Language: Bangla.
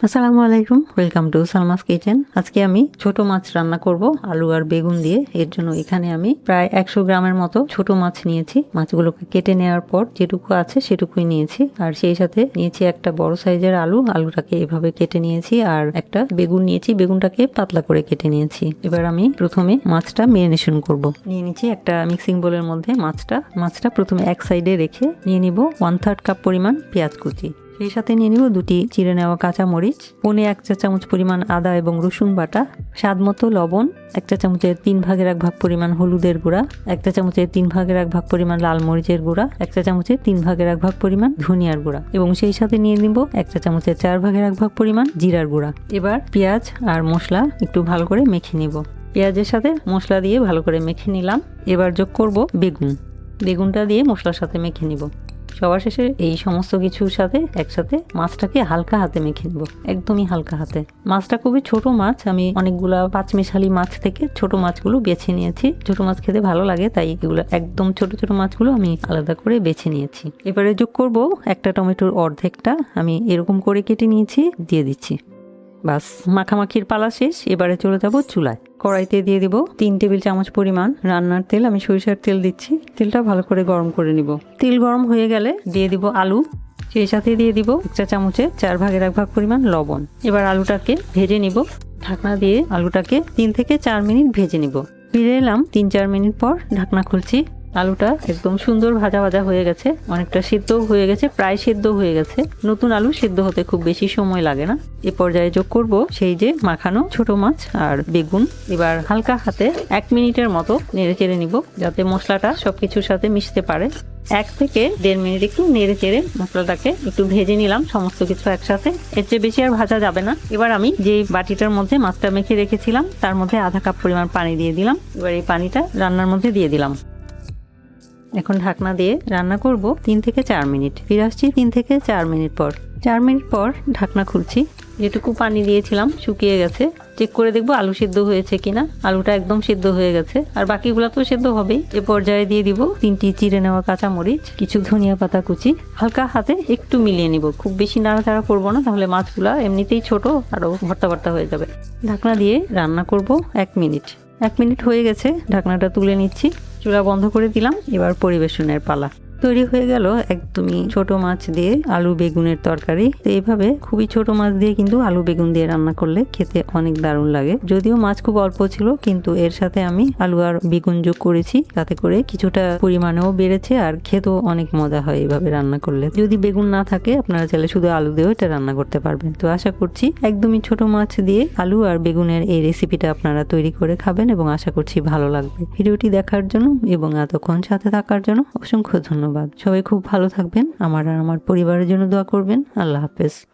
আসসালামু আলাইকুম, ওয়েলকাম টু সালমাস কিচেন। আজকে আমি ছোট মাছ রান্না করব আলু আর বেগুন দিয়ে। এর জন্য এখানে আমি প্রায় 100 গ্রামের মতো ছোট মাছ নিয়েছি। মাছগুলোকে কেটে নেওয়ার পর যেটুকু আছে সেটুকুই নিয়েছি, আর সেই সাথে নিয়েছি একটা বড় সাইজের আলু। আলুটাকে এভাবে কেটে নিয়েছি, আর একটা বেগুন নিয়েছি, বেগুনটাকে পাতলা করে কেটে নিয়েছি। এবার আমি প্রথমে মাছটা ম্যারিনেশন করব। নিয়ে নিচ্ছি একটা মিক্সিং বোলের মধ্যে মাছটা প্রথমে এক সাইডে রেখে নিয়ে নিব 1/3 কাপ পরিমাণ পেঁয়াজ কুচি। সেই সাথে নিয়ে নিব 2টি চিড়ে নেওয়া কাঁচা মরিচ, 1 চা চামচ পরিমাণ আদা এবং রসুন বাটা, স্বাদ মতো লবণ, 1 চা চামচের 3/1 পরিমাণ হলুদের গুঁড়া, 1 চা চামচের 3/1 পরিমাণ লাল মরিচের গুঁড়া, 1 চা চামচের 3/1 পরিমাণ ধনিয়ার গুঁড়া এবং সেই সাথে নিয়ে নিব 1 চা চামচের 4/1 পরিমাণ জিরার গুঁড়া। এবার পেঁয়াজ আর মশলা একটু ভালো করে মেখে নিব। পেঁয়াজের সাথে মশলা দিয়ে ভালো করে মেখে নিলাম। এবার যোগ করব বেগুনটা দিয়ে মশলার সাথে মেখে নিব। সবার শেষে এই সমস্ত কিছুর সাথে একসাথে মাছটাকে হালকা হাতে মেখে নেব, একদমই হালকা হাতে। মাছটা খুবই ছোট মাছ, আমি অনেকগুলা পাঁচমিশালি মাছ থেকে ছোট মাছগুলো বেছে নিয়েছি। ছোট মাছ খেতে ভালো লাগে, তাই এগুলো একদম ছোট ছোট মাছগুলো আমি আলাদা করে বেছে নিয়েছি। এবারে যোগ করব একটা টমেটোর অর্ধেকটা, আমি এরকম করে কেটে নিয়েছি, দিয়ে দিচ্ছি। বাস, মাখামাখির পালা শেষ। এবারে চলে যাব চুলায়। কড়াইতে দিয়ে দিব 3 টেবিল চামচ পরিমাণ রান্নার তেল। আমি সরিষার তেল দিচ্ছি। তেলটা ভালো করে গরম করে নিব। তেল গরম হয়ে গেলে দিয়ে দিব আলু, সেই সাথে দিয়ে দিব 1 চা চামচের 4/1 পরিমাণ লবণ। এবার আলুটাকে ভেজে নিব। ঢাকনা দিয়ে আলুটাকে 3 থেকে 4 মিনিট ভেজে নিব। ফিরে এলাম 3-4 মিনিট পর, ঢাকনা খুলছি। আলুটা একদম সুন্দর ভাজা ভাজা হয়ে গেছে, অনেকটা সিদ্ধ হয়ে গেছে, প্রায় সিদ্ধ হয়ে গেছে। নতুন আলু সিদ্ধ হতে খুব বেশি সময় লাগে না। এ পর্যায়ে যোগ করব সেই যে মাখানো ছোট মাছ আর বেগুন। এবার হালকা হাতে 1 মিনিটের মতো নেড়ে চেড়ে নিব, যাতে মশলাটা সবকিছুর সাথে মিশতে পারে। 1 থেকে 1.5 মিনিট একটু নেড়ে চেড়ে মশলাটাকে একটু ভেজে নিলাম, সমস্ত কিছু একসাথে। এর চেয়ে বেশি আর ভাজা যাবে না। এবার আমি যে বাটিটার মধ্যে মাছটা মেখে রেখেছিলাম তার মধ্যে আধা কাপ পরিমাণ পানি দিয়ে দিলাম। এবার এই পানিটা রান্নার মধ্যে দিয়ে দিলাম। এখন ঢাকনা দিয়ে রান্না করব 3 থেকে 4 মিনিট। ফিরে আসছি 3 থেকে 4 মিনিট পর। 4 মিনিট পর ঢাকনা খুলছি। যেটুকু পানি দিয়েছিলাম শুকিয়ে গেছে। চেক করে দেখবো আলু সিদ্ধ হয়েছে কিনা। আলুটা একদম সিদ্ধ হয়ে গেছে, আর বাকিগুলো তো সিদ্ধ হবেই। এ পর্যায়ে দিয়ে দিব 3টি চিড়ে নেওয়া কাঁচা মরিচ, কিছু ধনিয়া পাতা কুচি। হালকা হাতে একটু মিলিয়ে নিব, খুব বেশি নাড়াচাড়া করবো না, তাহলে মাছগুলা এমনিতেই ছোট, আরো ভর্তা ভর্তা হয়ে যাবে। ঢাকনা দিয়ে রান্না করব 1 মিনিট। 1 মিনিট হয়ে গেছে, ঢাকনাটা তুলে নিচ্ছি। চুলা বন্ধ করে দিলাম। এবার পরিবেশনের পালা। তৈরি হয়ে গেল একদমই ছোট মাছ দিয়ে আলু বেগুনের তরকারি। তো এইভাবে খুবই ছোট মাছ দিয়ে কিন্তু আলু বেগুন দিয়ে রান্না করলে খেতে অনেক দারুণ লাগে। যদিও মাছ খুব অল্প ছিল, কিন্তু এর সাথে আমি আলু আর বেগুন যোগ করেছি, তাতে করে কিছুটা পরিমাণেও বেড়েছে, আর খেতেও অনেক মজা হয় এইভাবে রান্না করলে। যদি বেগুন না থাকে, আপনারা চাইলে শুধু আলু দিয়েও এটা রান্না করতে পারবেন। তো আশা করছি একদমই ছোট মাছ দিয়ে আলু আর বেগুনের এই রেসিপিটা আপনারা তৈরি করে খাবেন, এবং আশা করছি ভালো লাগবে। ভিডিওটি দেখার জন্য এবং এতক্ষণ সাথে থাকার জন্য অসংখ্য ধন্যবাদ। সবাই খুব ভালো থাকবেন। আমার আর আমার পরিবারের জন্য দোয়া করবেন। আল্লাহ হাফেজ।